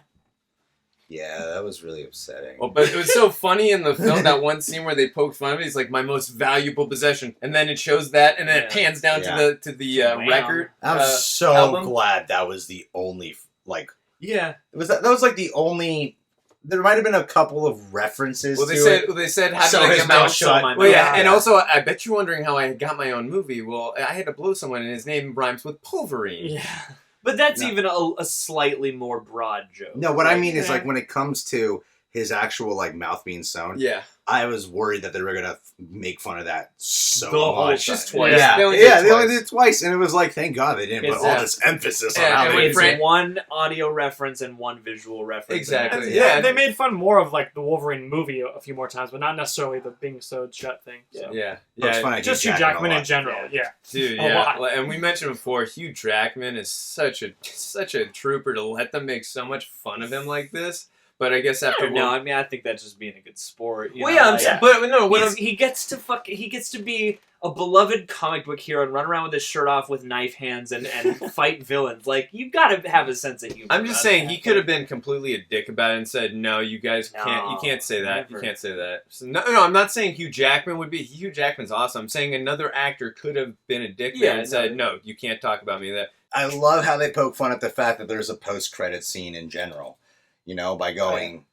Yeah, that was really upsetting. Well, but it was so funny in the film, that one scene where they poke fun of it. He's like, my most valuable possession. And then it shows that, and then it Yeah. pans down Yeah. to the Wow. record. I'm so album. glad that was the only Yeah. that was like the only. There might have been a couple of references. Well, to it. they said, how So did I his get my mouth own shut. my Well, yeah, mouth. and also, I bet you're wondering how I got my own movie. Well, I had to blow someone, and his name rhymes with Pulverine. Yeah. But that's No. even a slightly more broad joke. No, what I Like, mean is yeah. like when it comes to his actual like mouth being sewn, Yeah. I was worried that they were gonna make fun of that so The whole much. Just time. twice. Yeah, They only did they only twice. did it twice, and it was like, thank God they didn't put It's- all yeah. this emphasis Yeah, on how and they when did It's Fran- it. one audio reference and one visual reference. Exactly. And Yeah. They made fun more of like the Wolverine movie a few more times, but not necessarily the being sewed shut thing. So. Yeah. Oh, it's Yeah. funny, Just Hugh Hugh Jackman Jackman a in lot. general, yeah. Dude, A yeah, lot. and we mentioned before, Hugh Jackman is such a trooper to let them make so much fun of him like this. But I guess after No, I mean I think that's just being a good sport. You well, know, yeah, like, but no, what I'm, he gets to be a beloved comic book hero and run around with his shirt off with knife hands and fight villains. Like you got to have a sense of humor. I'm just about saying that. he could have been completely a dick about it and said, "No, you guys can't. You No, can't say that. never. You can't say that." So, no, I'm not saying Hugh Jackman would be. Hugh Jackman's awesome. I'm saying another actor could have been a dick there and said, "No, you can't talk about me." That I love how they poke fun at the fact that there's a post-credit scene in general. You know, by going,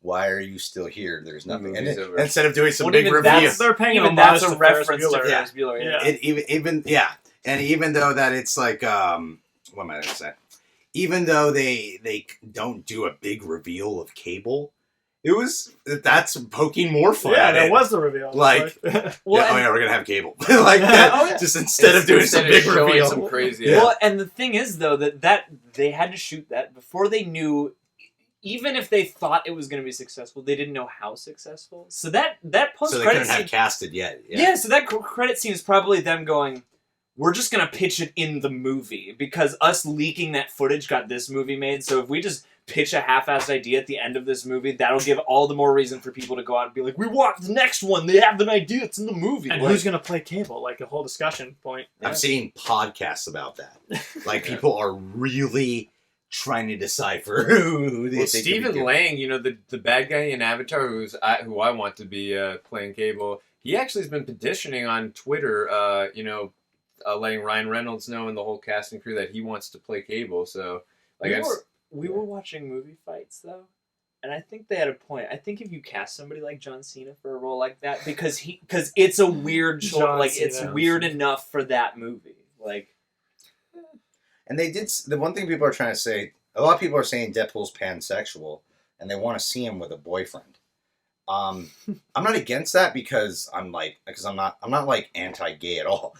"Why are you still here? There's nothing." And movie's over. instead of doing some Well, big even reveal, that's- They're paying even an that's homage a to Ferris reference to Bueller. Ferris Bueller. Yeah. it even and even though that it's like what am I gonna say? Even though they don't do a big reveal of Cable, that's poking more fun. Yeah, at that it. was the reveal. Like- Well, Yeah, and- oh yeah, we're gonna have Cable like that. Oh, yeah. Just instead of doing some big showing reveal. some crazy. Yeah. Well, and the thing is, though, that they had to shoot that before they knew. Even if they thought it was going to be successful, they didn't know how successful. So that post So they credit couldn't have scene, casted yet. yeah. So that credit scene is probably them going, "We're just going to pitch it in the movie because us leaking that footage got this movie made. So if we just pitch a half-assed idea at the end of this movie, that'll give all the more reason for people to go out and be like, we want the next one. They have an idea. It's in the movie." And Like, who's going to play Cable? Like a whole discussion point. Yeah. I'm seeing podcasts about that. Like people are really trying to decipher who they Well, think Stephen could be Lang, the bad guy in Avatar, who I want to be playing Cable, he actually has been petitioning on Twitter, letting Ryan Reynolds know and the whole cast and crew that he wants to play Cable. So, like, we were watching movie fights though, and I think they had a point. I think if you cast somebody like John Cena for a role like that, because it's a weird choice, John like it's Cena. weird enough for that movie. Like, And they did. The one thing people are trying to say, a lot of people are saying Deadpool's pansexual, and they want to see him with a boyfriend. I'm not against that because I'm not like anti-gay at all.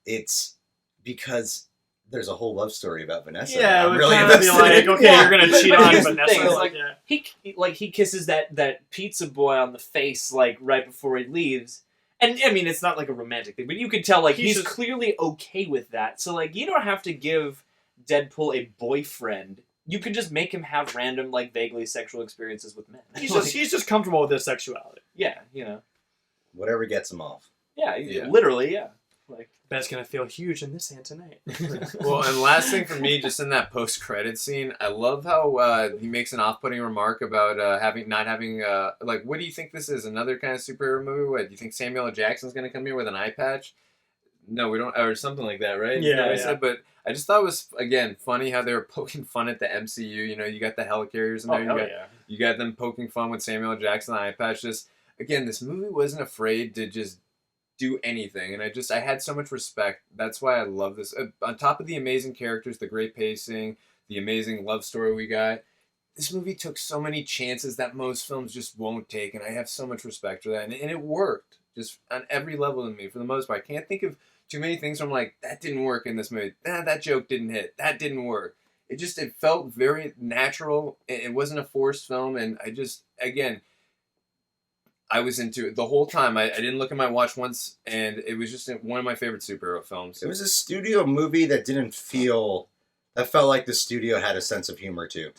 It's because there's a whole love story about Vanessa. Yeah, that it I'm would really kind of be invested like, in. okay, Yeah. you're going to cheat But on here's the Vanessa. thing, it's like, like, he kisses that pizza boy on the face like right before he leaves. And I mean, it's not like a romantic thing, but you could tell like He's he's just- clearly okay with that. So like, you don't have to give Deadpool a boyfriend. You can just make him have random like vaguely sexual experiences with men. he's Like, just comfortable with his sexuality. yeah, you know. Whatever gets him off. Yeah, Yeah. literally, yeah. Like, Ben's going to feel huge in this hand tonight. well, and last thing for me, just in that post-credit scene, I love how he makes an off-putting remark about not having like, what do you think this is? Another kind of superhero movie? What do you think Samuel L. Jackson's going to come here with an eye patch? No, we don't, or something like that, right? Yeah, Is that what I yeah. said? But I just thought it was again funny how they were poking fun at the MCU. You know, you got the helicarriers in Oh, there. hell you got yeah. you got them poking fun with Samuel L. Jackson eye patch. Just again, this movie wasn't afraid to just do anything, and I had so much respect. That's why I love this. On top of the amazing characters, the great pacing, the amazing love story we got, this movie took so many chances that most films just won't take, and I have so much respect for that. And it worked just on every level to me for the most part. I can't think of too many things where I'm like, that didn't work in this movie. That joke didn't hit. That didn't work. it felt very natural. It wasn't a forced film, and I was into it the whole time. I didn't look at my watch once, and it was just one of my favorite superhero films. It was a studio movie that felt like the studio had a sense of humor too.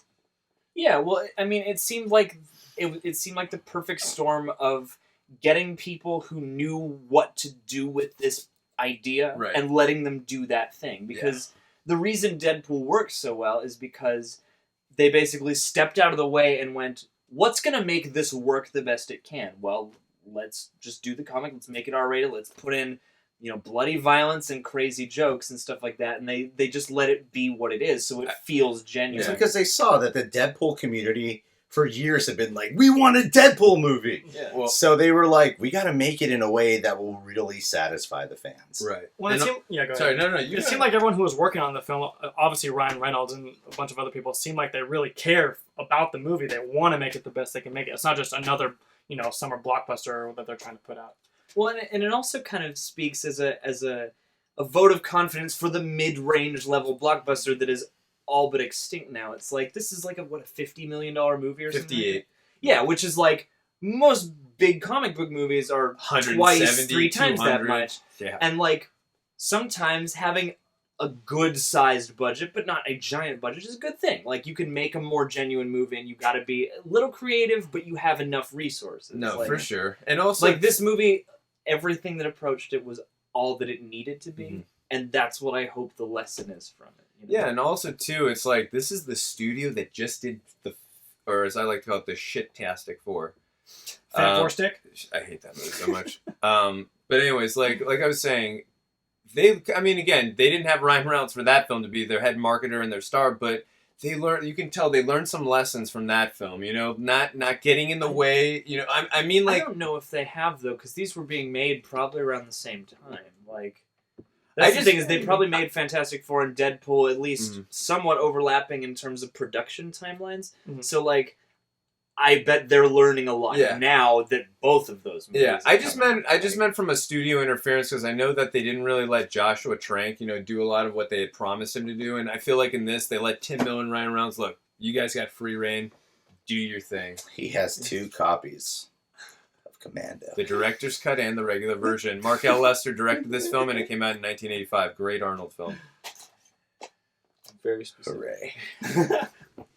Yeah, well, I mean, it seemed like the perfect storm of getting people who knew what to do with this idea and letting them do that thing. Because the reason Deadpool works so well is because they basically stepped out of the way and went, what's going to make this work the best it can? Well, let's just do the comic. Let's make it R-rated. Let's put in, bloody violence and crazy jokes and stuff like that. And they just let it be what it is, so it feels genuine. It's because they saw that the Deadpool community for years have been like, we want a Deadpool movie. Yeah. Well, so they were like, we got to make it in a way that will really satisfy the fans. right. Well, go ahead. Sorry, no. It seemed like everyone who was working on the film, obviously Ryan Reynolds and a bunch of other people, seemed like they really care about the movie. They want to make it the best they can make it. It's not just another, summer blockbuster that they're trying to put out. Well, and it also kind of speaks as a vote of confidence for the mid-range level blockbuster that is all but extinct now. It's like, this is like a $50 million movie or something? 58. Yeah, which is like, most big comic book movies are 170, 3 times that 200. much. Yeah. And like, sometimes having a good-sized budget, but not a giant budget, is a good thing. Like, you can make a more genuine movie, and you gotta be a little creative, but you have enough resources. No, like, for sure. And also, like, this movie, everything that approached it was all that it needed to be, and that's what I hope the lesson is from it. Yeah, and also, too, it's like, this is the studio that just did or as I like to call it, the shit-tastic 4. Fan 4 stick? I hate that movie so much. But anyways, like I was saying, they didn't have Ryan Reynolds for that film to be their head marketer and their star, but you can tell they learned some lessons from that film, not getting in the way, I don't know if they have, though, because these were being made probably around the same time, like... That's the thing is, they probably made Fantastic Four and Deadpool at least somewhat overlapping in terms of production timelines. Mm-hmm. So, like, I bet they're learning a lot now that both of those movies. Yeah, I just meant from a studio interference, because I know that they didn't really let Joshua Trank, do a lot of what they had promised him to do, and I feel like in this they let Tim Miller and Ryan Reynolds, look, you guys got free reign, do your thing. He has 2 copies. Commando. The director's cut and the regular version. Mark L. Lester directed this film, and it came out in 1985. Great Arnold film. Very specific. Hooray.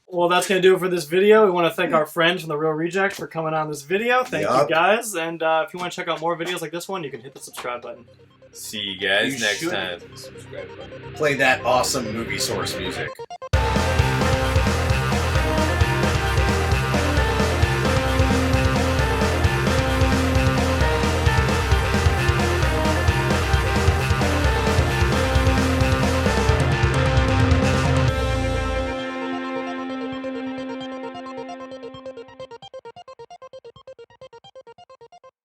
Well, that's going to do it for this video. We want to thank our friends from The Real Reject for coming on this video. Thank you, guys. And if you want to check out more videos like this one, you can hit the subscribe button. See you guys next time. Play that awesome movie source music.